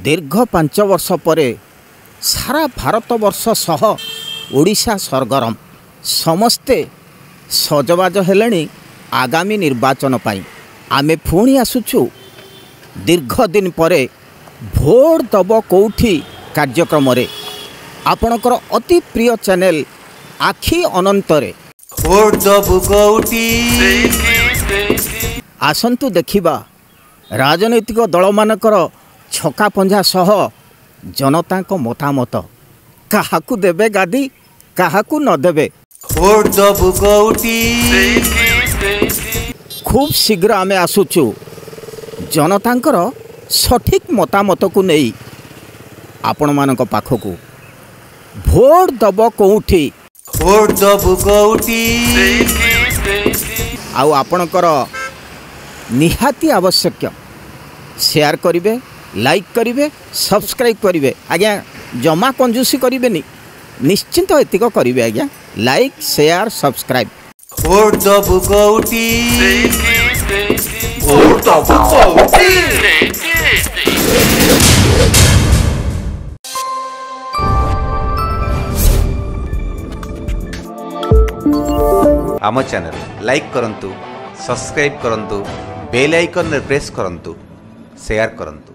दीर्घ 5 वर्ष पर सारा भारतवर्ष सह ओडिशा सरगरम समस्ते सजबाज हेलेनी आगामी निर्वाचन पाई। आमे पुणी आसुचु दीर्घ दिन पर भोट दब कौठी कार्यक्रम रे आपणकर अति प्रिय चैनल आखि अनंतरे भोट दब कौठी आसंतु देखिबा राजनैतिक दल मानकर छका पंजा सह जनता को मतामत काहाकू देबे गादी काहाकू न देबे। भोट दब कौठी खूब शीघ्र आमे आसुचु जनतांकर सठिक मतामत को नहीं आपण मानक पाखकू। भोट दब कौठी भोट दब कौठी आउ आपणकर निहाती आवश्यक शेयर करिवे, लाइक करिवे, सब्सक्राइब करिवे। आज्ञा जमा कंजूसी करिवेनी, निश्चिंत एतिक करिवे आज्ञा, लाइक शेयर सब्सक्राइब। भोट दब कौठी भोट दब कौठी। आम चैनल लाइक करंतु, सब्सक्राइब करंतु, बेल आइकन रे प्रेस करंतु, शेयर करंतु।